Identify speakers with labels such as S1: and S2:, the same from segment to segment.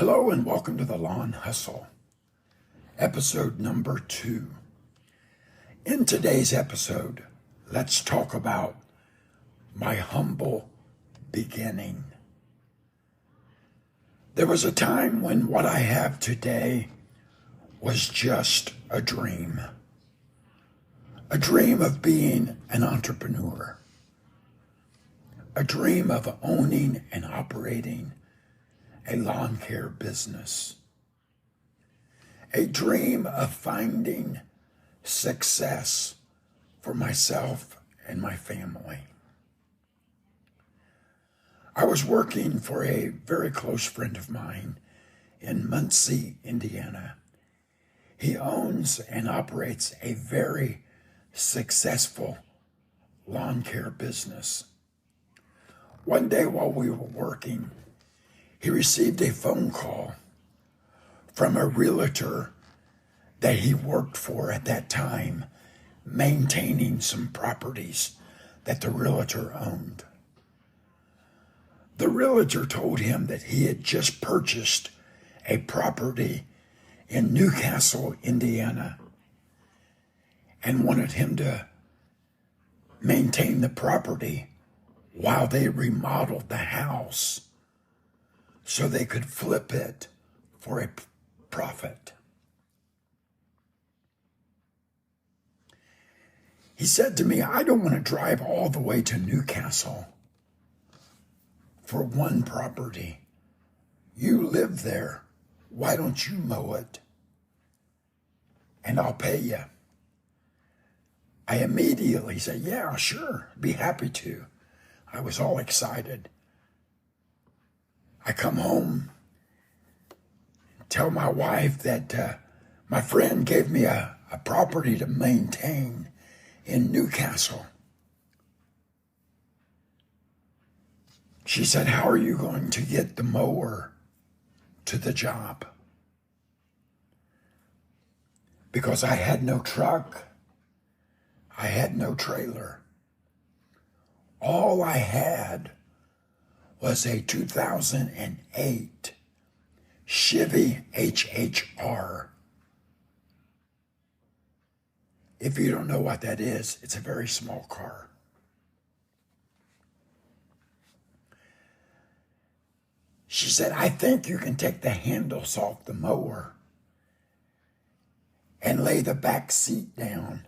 S1: Hello and welcome to the Lawn Hustle, episode number 2. In today's episode, let's talk about my humble beginning. There was a time when what I have today was just a dream of being an entrepreneur, a dream of owning and operating a lawn care business, a dream of finding success for myself and my family. I was working for a very close friend of mine in Muncie, Indiana. He owns and operates a very successful lawn care business. One day while we were working, he received a phone call from a realtor that he worked for at that time, maintaining some properties that the realtor owned. The realtor told him that he had just purchased a property in Newcastle, Indiana, and wanted him to maintain the property while they remodeled the house so they could flip it for a profit. He said to me, "I don't want to drive all the way to Newcastle for one property. You live there. Why don't you mow it? And I'll pay you." I immediately said, "Yeah, sure, be happy to." I was all excited. I come home, tell my wife that my friend gave me a property to maintain in Newcastle. She said, "How are you going to get the mower to the job?" Because I had no truck, I had no trailer. All I had was a 2008 Chevy HHR. If you don't know what that is, it's a very small car. She said, "I think you can take the handles off the mower and lay the back seat down,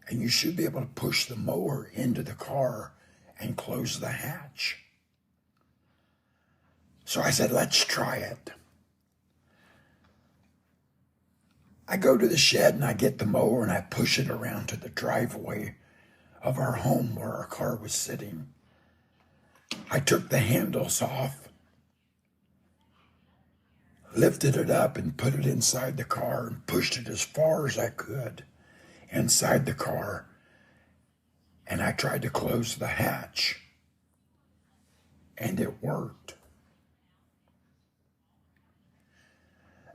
S1: and you should be able to push the mower into the car and close the hatch." So I said, "Let's try it." I go to the shed and I get the mower and I push it around to the driveway of our home where our car was sitting. I took the handles off, lifted it up and put it inside the car and pushed it as far as I could inside the car. And I tried to close the hatch, and it worked.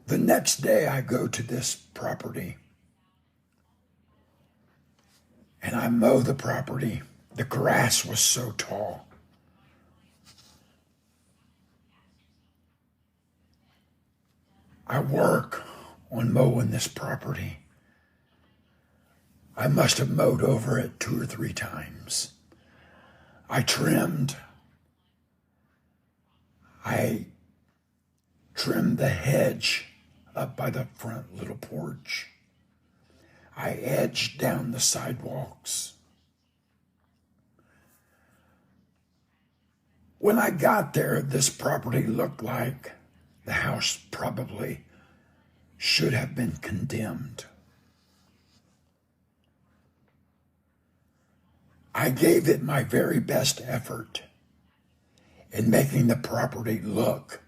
S1: The next day I go to this property and I mow the property. The grass was so tall. I work on mowing this property. I must have mowed over it 2 or 3 times. I trimmed the hedge up by the front little porch. I edged down the sidewalks. When I got there, this property looked like the house probably should have been condemned. I gave it my very best effort in making the property look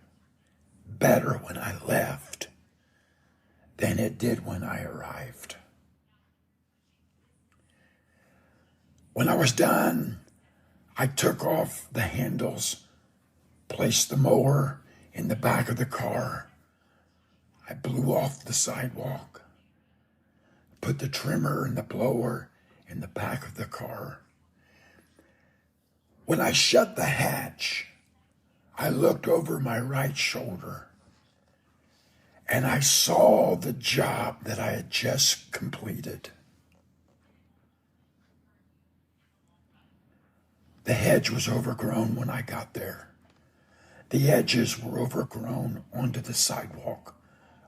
S1: better when I left than it did when I arrived. When I was done, I took off the handles, placed the mower in the back of the car. I blew off the sidewalk, put the trimmer and the blower in the back of the car. When I shut the hatch, I looked over my right shoulder and I saw the job that I had just completed. The hedge was overgrown when I got there. The edges were overgrown onto the sidewalk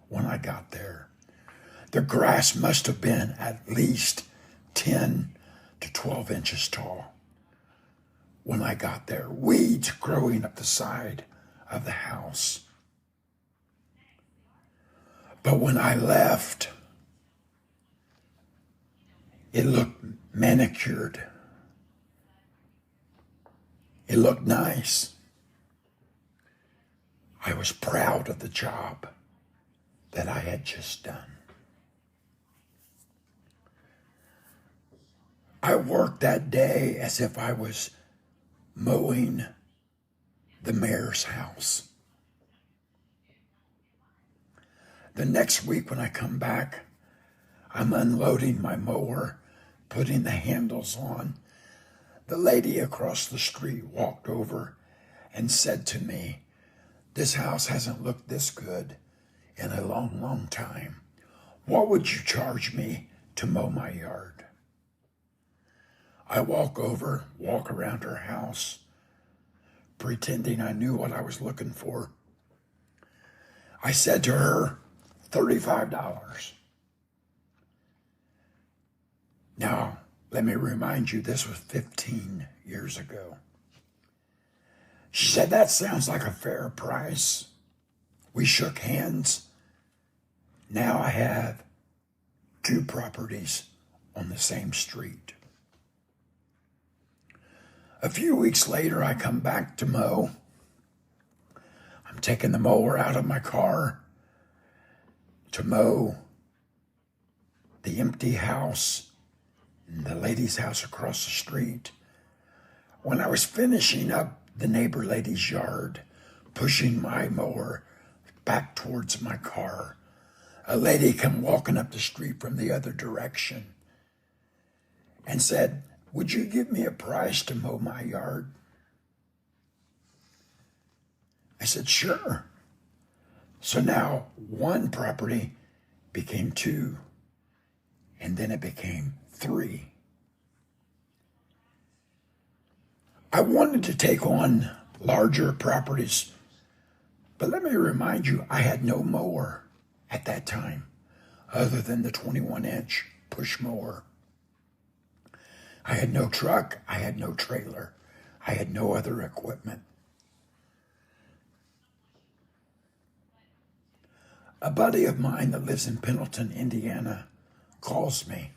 S1: when I got there. The grass must have been at least 10 to 12 inches tall when I got there. Weeds growing up the side of the house. But when I left, it looked manicured. It looked nice. I was proud of the job that I had just done. I worked that day as if I was mowing the mayor's house. The next week when I come back, I'm unloading my mower, putting the handles on. The lady across the street walked over and said to me, "This house hasn't looked this good in a long, long time. What would you charge me to mow my yard?" I walk around her house, pretending I knew what I was looking for. I said to her, $35. Now, let me remind you, this was 15 years ago. She said, "That sounds like a fair price." We shook hands. Now I have 2 properties on the same street. A few weeks later, I come back to mow. I'm taking the mower out of my car to mow the empty house, the lady's house across the street. When I was finishing up the neighbor lady's yard, pushing my mower back towards my car, a lady came walking up the street from the other direction and said, "Would you give me a price to mow my yard?" I said, "Sure." So now 1 property became 2, and then it became 3. I wanted to take on larger properties, but let me remind you, I had no mower at that time other than the 21-inch push mower. I had no truck, I had no trailer, I had no other equipment. A buddy of mine that lives in Pendleton, Indiana, calls me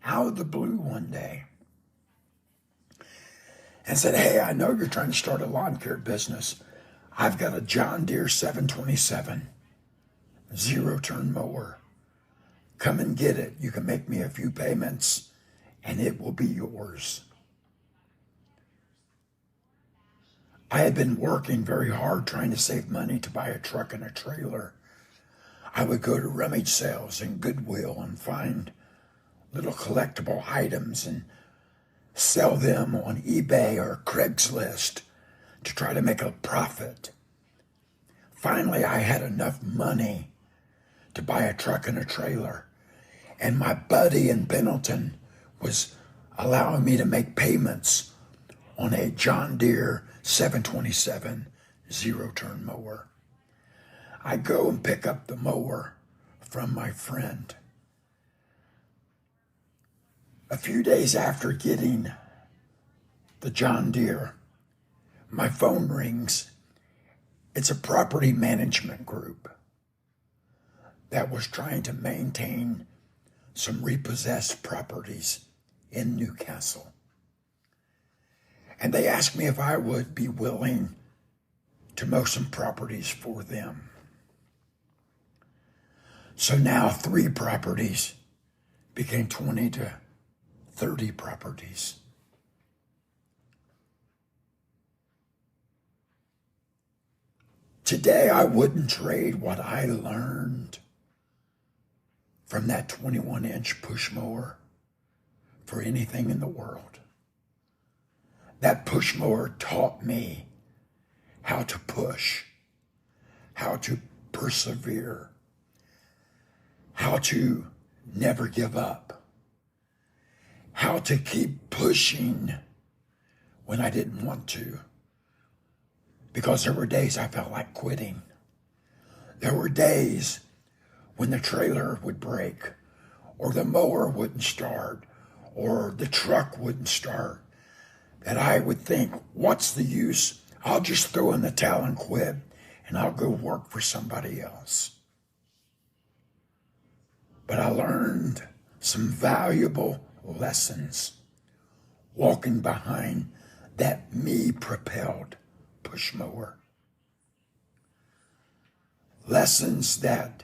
S1: out of the blue one day and said, "Hey, I know you're trying to start a lawn care business. I've got a John Deere 727 zero-turn mower. Come and get it. You can make me a few payments and it will be yours." I had been working very hard trying to save money to buy a truck and a trailer. I would go to rummage sales and Goodwill and find little collectible items and sell them on eBay or Craigslist to try to make a profit. Finally, I had enough money to buy a truck and a trailer, and my buddy in Pendleton was allowing me to make payments on a John Deere 727 zero-turn mower. I go and pick up the mower from my friend. A few days after getting the John Deere, my phone rings. It's a property management group that was trying to maintain some repossessed properties in Newcastle. And they asked me if I would be willing to mow some properties for them. So now 3 properties became 20 to 30 properties. Today, I wouldn't trade what I learned from that 21-inch push mower for anything in the world. That push mower taught me how to push, how to persevere, how to never give up, how to keep pushing when I didn't want to, because there were days I felt like quitting. There were days when the trailer would break, or the mower wouldn't start, or the truck wouldn't start, that I would think, what's the use? I'll just throw in the towel and quit, and I'll go work for somebody else. But I learned some valuable lessons walking behind that me-propelled push mower. Lessons that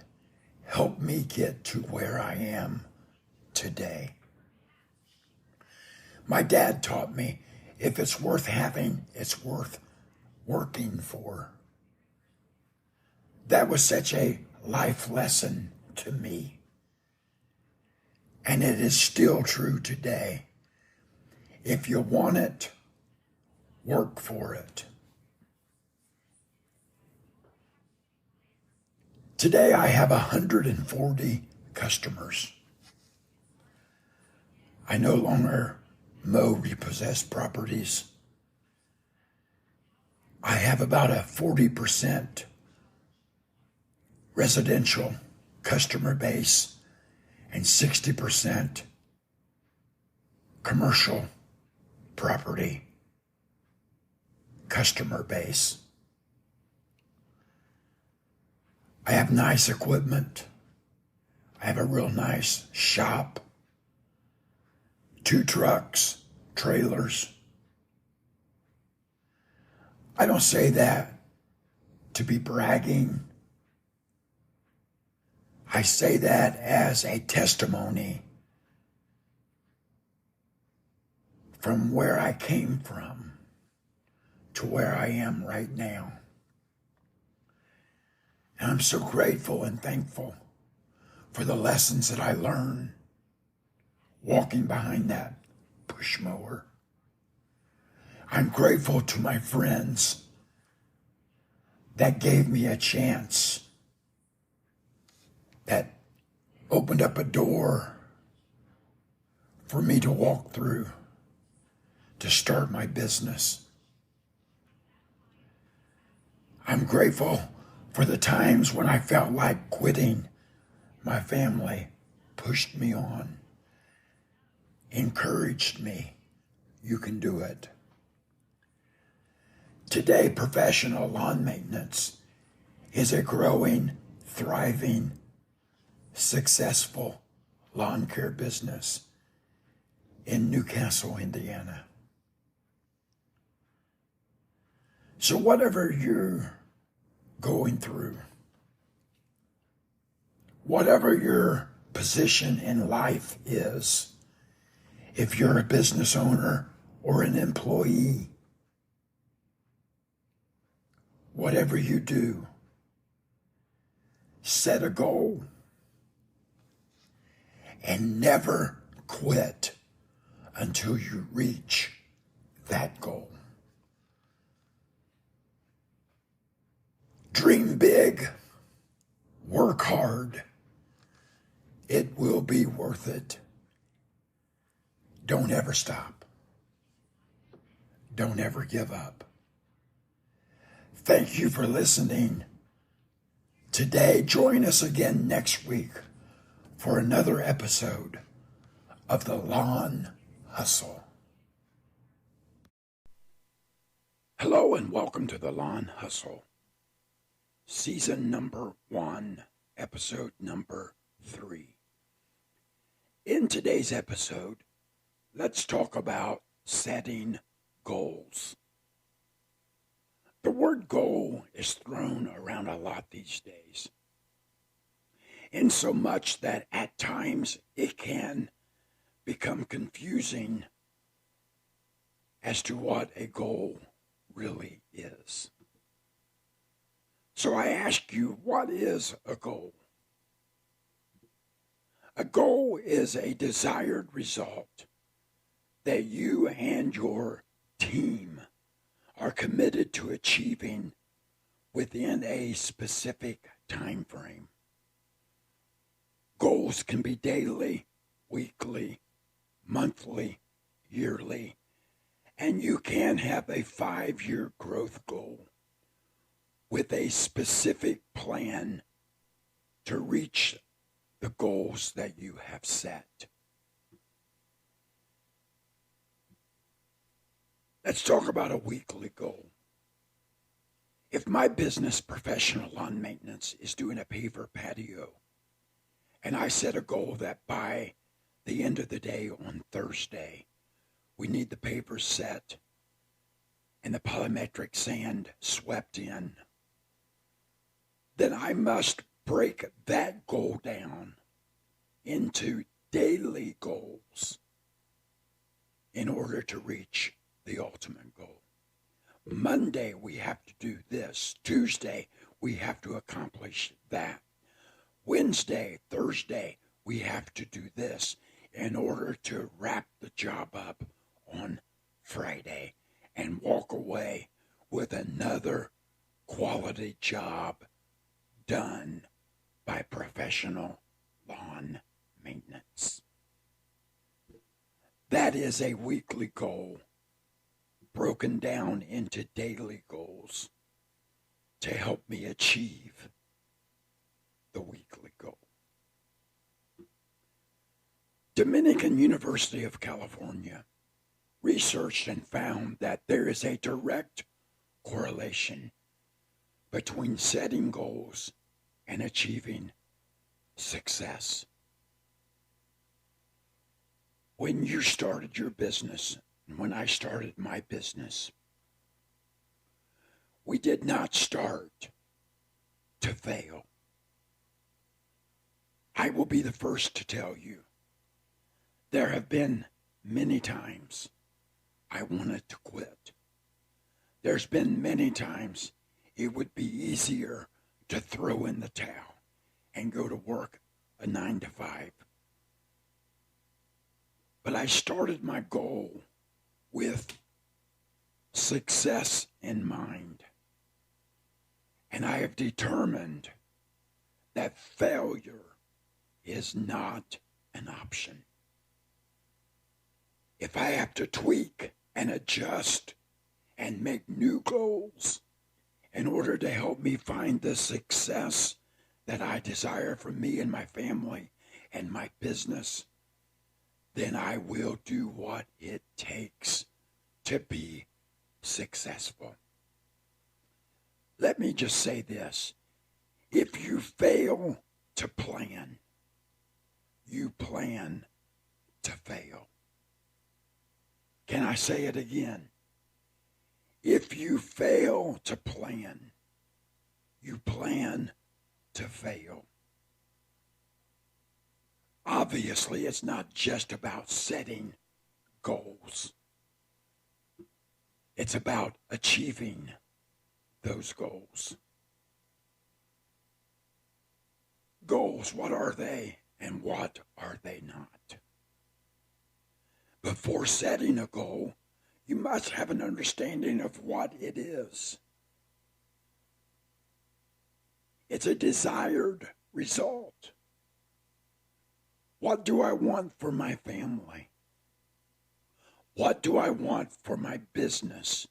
S1: helped me get to where I am today. My dad taught me, if it's worth having, it's worth working for. That was such a life lesson to me. And it is still true today. If you want it, work for it. Today I have 140 customers. I no longer mow repossessed properties. I have about a 40% residential customer base and 60% commercial property customer base. I have nice equipment. I have a real nice shop, 2 trucks, trailers. I don't say that to be bragging. I say that as a testimony from where I came from to where I am right now. And I'm so grateful and thankful for the lessons that I learned walking behind that push mower. I'm grateful to my friends that gave me a chance, that opened up a door for me to walk through to start my business. I'm grateful for the times when I felt like quitting. My family pushed me on, encouraged me. You can do it. Today, professional lawn maintenance is a growing, thriving, successful lawn care business in Newcastle, Indiana. So whatever you're going through, whatever your position in life is, if you're a business owner or an employee, whatever you do, set a goal and never quit until you reach that goal. Dream big, work hard. It will be worth it. Don't ever stop. Don't ever give up. Thank you for listening today. Join us again next week for another episode of The Lawn Hustle. Hello and welcome to The Lawn Hustle. Season number 1, episode number 3. In today's episode, let's talk about setting goals. The word goal is thrown around a lot these days, in so much that at times it can become confusing as to what a goal really is. So I ask you, what is a goal? A goal is a desired result that you and your team are committed to achieving within a specific time frame. Goals goals can be daily, weekly, monthly, yearly, and you can have a 5-year growth goal with a specific plan to reach the goals that you have set. Let's talk about a weekly goal. If my business, Professional Lawn Maintenance, is doing a paver patio, and I set a goal that by the end of the day on Thursday, we need the pavers set and the polymetric sand swept in, then I must break that goal down into daily goals in order to reach the ultimate goal. Monday, we have to do this. Tuesday, we have to accomplish that. Wednesday, Thursday, we have to do this in order to wrap the job up on Friday and walk away with another quality job done by Professional Lawn Maintenance. That is a weekly goal broken down into daily goals to help me achieve the weekly goal. Dominican University of California researched and found that there is a direct correlation between setting goals and achieving success. When you started your business, and when I started my business, we did not start to fail. I will be the first to tell you, there have been many times I wanted to quit. There's been many times it would be easier to throw in the towel and go to work a 9-to-5. But I started my goal with success in mind. And I have determined that failure is not an option. If I have to tweak and adjust and make new goals in order to help me find the success that I desire for me and my family and my business, then I will do what it takes to be successful. Let me just say this. If you fail to plan, you plan to fail. Can I say it again? If you fail to plan, you plan to fail. Obviously, it's not just about setting goals. It's about achieving those goals. Goals, what are they and what are they not? Before setting a goal, you must have an understanding of what it is. It's a desired result. What do I want for my family? What do I want for my business?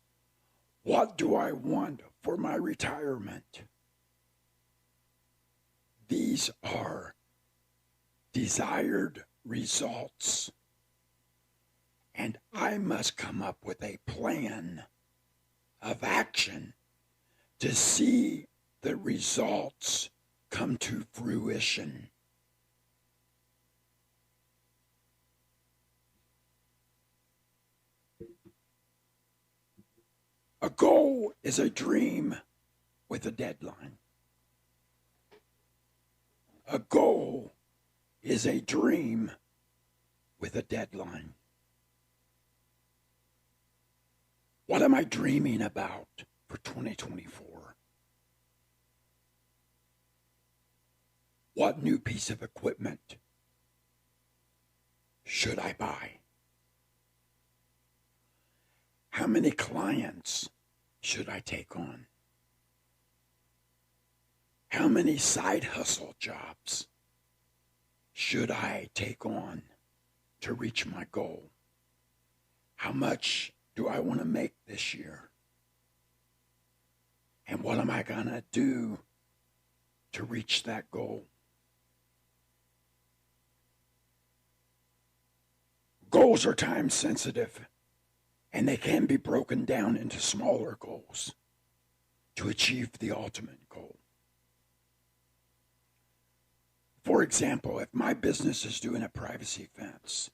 S1: What do I want for my retirement? These are desired results. And I must come up with a plan of action to see the results come to fruition. A goal is a dream with a deadline. A goal is a dream with a deadline. What am I dreaming about for 2024? What new piece of equipment should I buy? How many clients should I take on? How many side hustle jobs should I take on to reach my goal? How much do I want to make this year? And what am I going to do to reach that goal? Goals are time sensitive, and they can be broken down into smaller goals to achieve the ultimate goal. For example, if my business is doing a privacy fence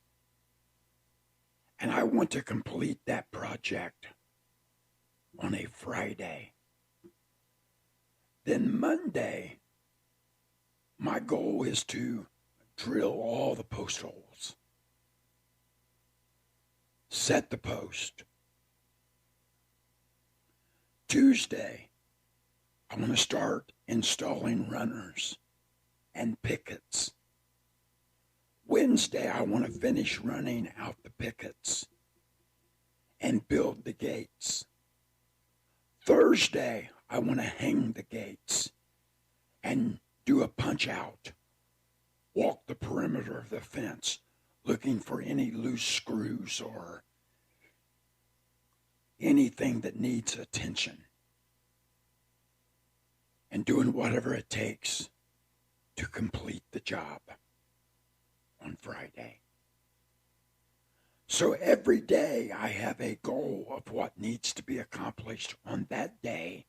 S1: and I want to complete that project on a Friday, then Monday, my goal is to drill all the post holes, set the post. Tuesday, I want to start installing runners and pickets. Wednesday, I want to finish running out the pickets and build the gates. Thursday, I want to hang the gates and do a punch out, walk the perimeter of the fence looking for any loose screws or anything that needs attention, and doing whatever it takes to complete the job on Friday. So every day I have a goal of what needs to be accomplished on that day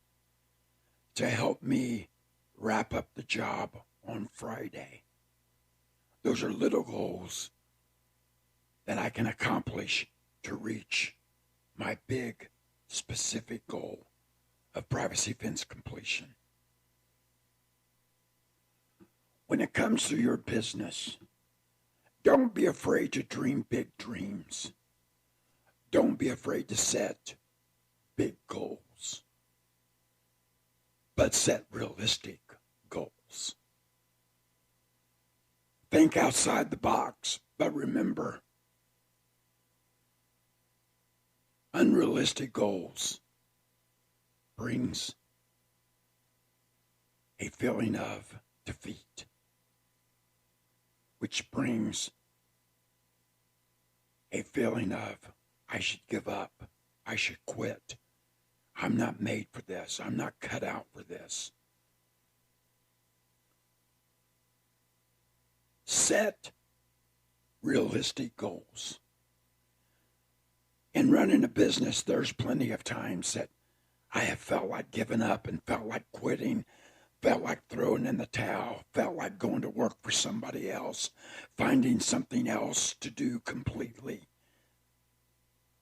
S1: to help me wrap up the job on Friday. Those are little goals that I can accomplish to reach my big specific goal of privacy fence completion. When it comes to your business, don't be afraid to dream big dreams. Don't be afraid to set big goals, but set realistic goals. Think outside the box, but remember, unrealistic goals brings a feeling of defeat, which brings a feeling of, I should give up, I should quit, I'm not made for this, I'm not cut out for this. Set realistic goals. In running a business, there's plenty of times that I have felt like giving up and felt like quitting, felt like throwing in the towel, felt like going to work for somebody else, finding something else to do completely.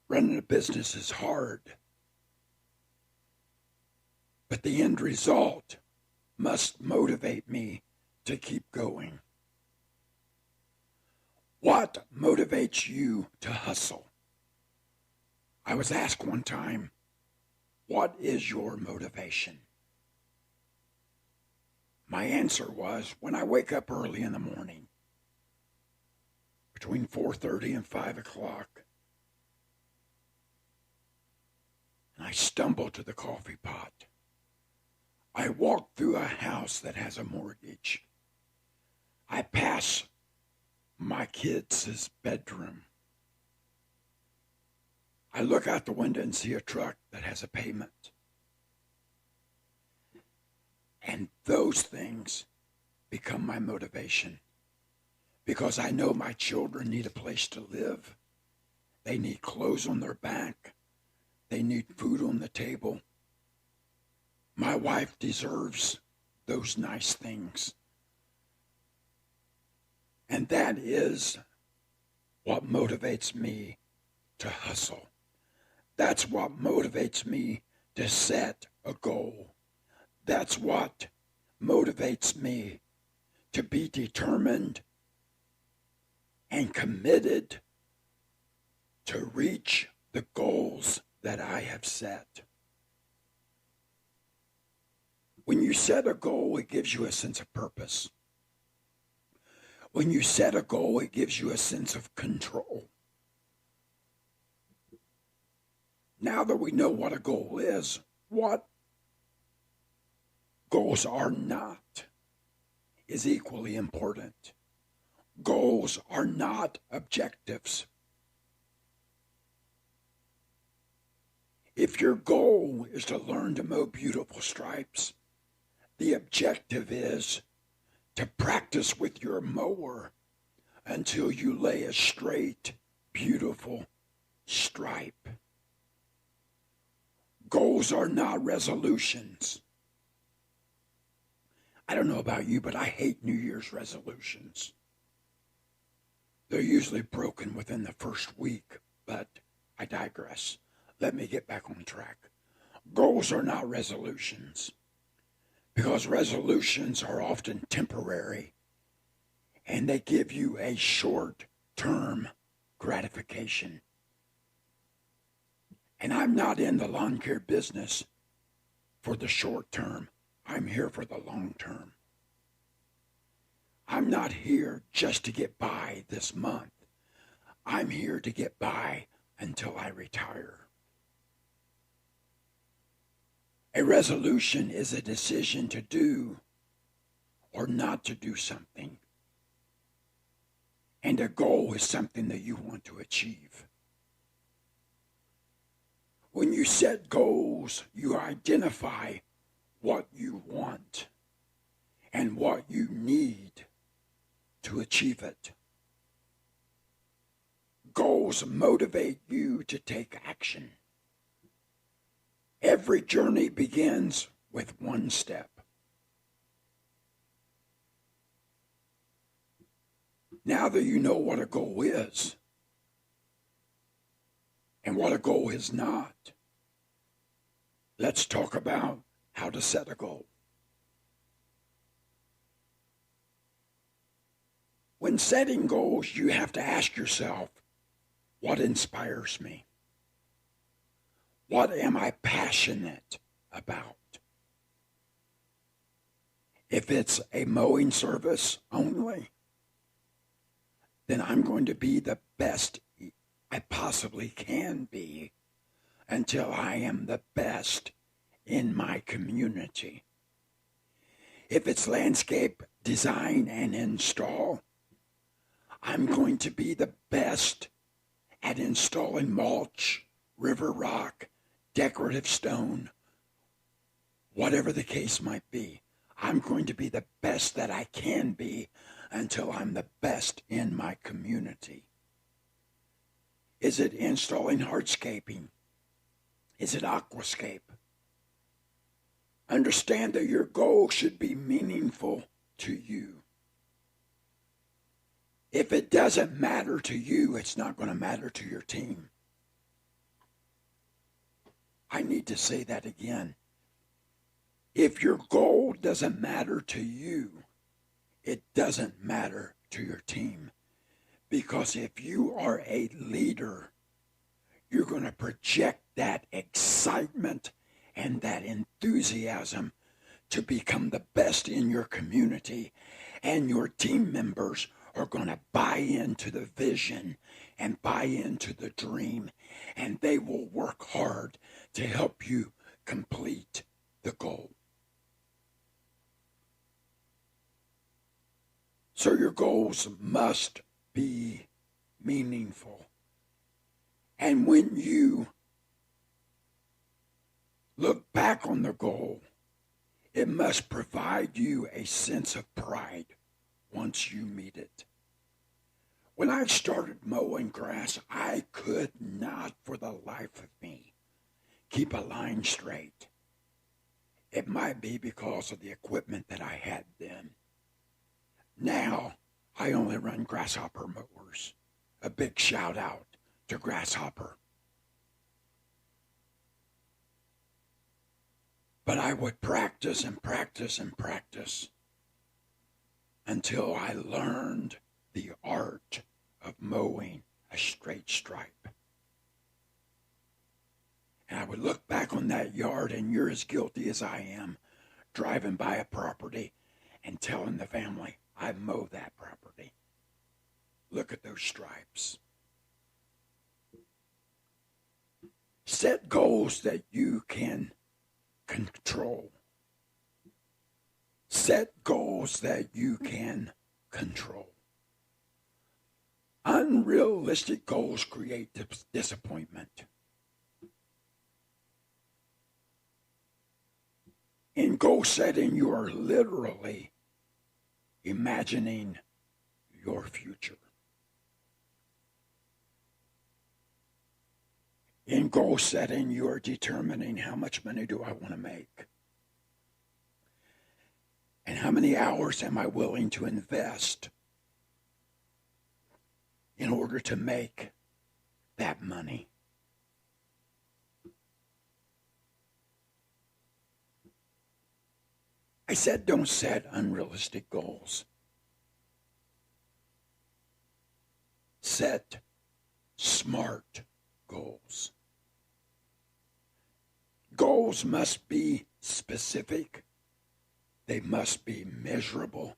S1: Running a business is hard, but the end result must motivate me to keep going. What motivates you to hustle? I was asked one time, what is your motivation? My answer was, when I wake up early in the morning, between 4:30 and 5 o'clock, and I stumble to the coffee pot. I walk through a house that has a mortgage. I pass my kids' bedroom. I look out the window and see a truck that has a payment. And those things become my motivation, because I know my children need a place to live. They need clothes on their back. They need food on the table. My wife deserves those nice things. And that is what motivates me to hustle. That's what motivates me to set a goal. That's what motivates me to be determined and committed to reach the goals that I have set. When you set a goal, it gives you a sense of purpose. When you set a goal, it gives you a sense of control. Now that we know what a goal is, what goals are not is equally important. Goals are not objectives. If your goal is to learn to mow beautiful stripes, the objective is to practice with your mower until you lay a straight, beautiful stripe. Goals are not resolutions. I don't know about you, but I hate New Year's resolutions. They're usually broken within the first week, but I digress. Let me get back on track. Goals are not resolutions, because resolutions are often temporary and they give you a short-term gratification. And I'm not in the lawn care business for the short term. I'm here for the long term. I'm not here just to get by this month. I'm here to get by until I retire. A resolution is a decision to do or not to do something. And a goal is something that you want to achieve. When you set goals, you identify what you want and what you need to achieve it. Goals motivate you to take action. Every journey begins with one step. Now that you know what a goal is and what a goal is not, let's talk about how to set a goal. When setting goals, you have to ask yourself, what inspires me? What am I passionate about? If it's a mowing service only, then I'm going to be the best I possibly can be until I am the best in my community. If it's landscape design and install, I'm going to be the best at installing mulch, river rock, decorative stone, whatever the case might be. I'm going to be the best that I can be until I'm the best in my community. Is it installing hardscaping? Is it aquascape? Understand that your goal should be meaningful to you. If it doesn't matter to you, it's not going to matter to your team. I need to say that again. If your goal doesn't matter to you, it doesn't matter to your team. Because if you are a leader, you're going to project that excitement and that enthusiasm to become the best in your community. And your team members are going to buy into the vision and buy into the dream. And they will work hard to help you complete the goal. So your goals must be meaningful. And when you look back on the goal, it must provide you a sense of pride once you meet it. When I started mowing grass, I could not for the life of me keep a line straight. It might be because of the equipment that I had then. Now, I only run Grasshopper mowers. A big shout out to Grasshopper. But I would practice and practice and practice until I learned the art of mowing a straight stripe. And I would look back on that yard, and you're as guilty as I am, driving by a property and telling the family, I mow that property. Look at those stripes. Set goals that you can control. Set goals that you can control. Unrealistic goals create disappointment. In goal setting, you are literally imagining your future. In goal setting, you are determining how much money do I want to make? And how many hours am I willing to invest in order to make that money? I said don't set unrealistic goals. Set smart goals. Goals must be specific. They must be measurable.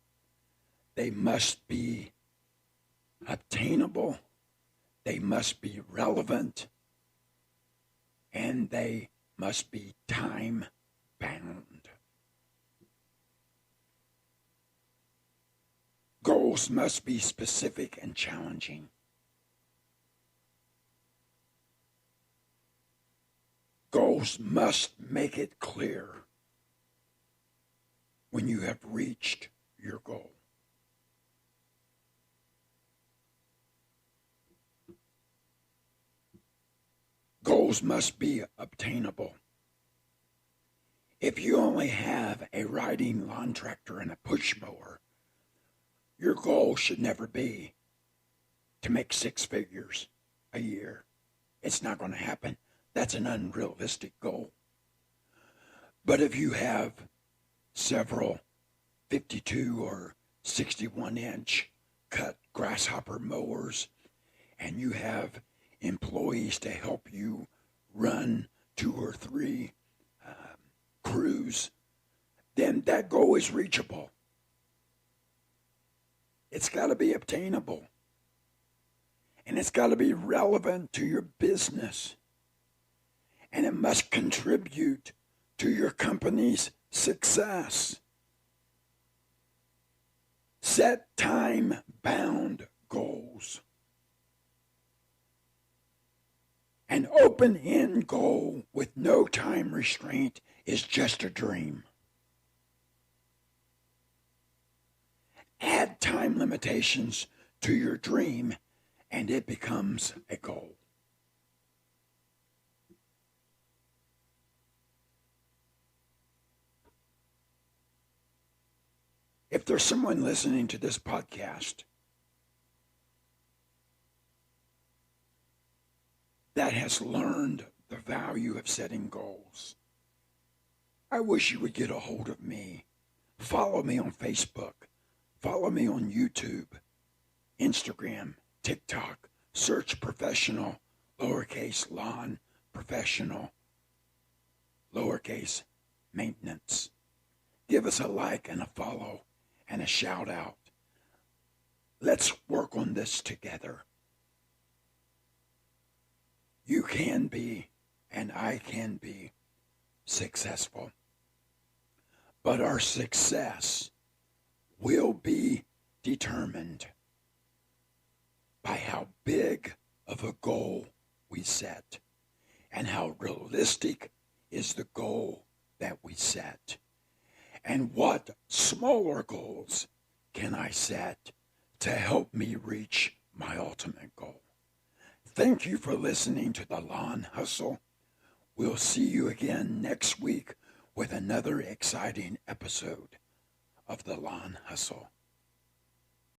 S1: They must be obtainable. They must be relevant. And they must be time bound. Goals must be specific and challenging. Goals must make it clear when you have reached your goal. Goals must be obtainable. If you only have a riding lawn tractor and a push mower, your goal should never be to make 6 figures a year. It's not going to happen. That's an unrealistic goal. But if you have several 52 or 61-inch cut grasshopper mowers and you have employees to help you run 2 or 3 crews, then that goal is reachable. It's got to be obtainable. And it's got to be relevant to your business. And it must contribute to your company's success. Set time-bound goals. An open-end goal with no time restraint is just a dream. Add time limitations to your dream and it becomes a goal. If there's someone listening to this podcast that has learned the value of setting goals, I wish you would get a hold of me. Follow me on Facebook. Follow me on YouTube, Instagram, TikTok. Search professional, lowercase lawn, professional, lowercase maintenance. Give us a like and a follow and a shout out. Let's work on this together. You can be, and I can be, successful. But our success will be determined by how big of a goal we set and how realistic is the goal that we set. And what smaller goals can I set to help me reach my ultimate goal? Thank you for listening to The Lawn Hustle. We'll see you again next week with another exciting episode of The Lawn Hustle.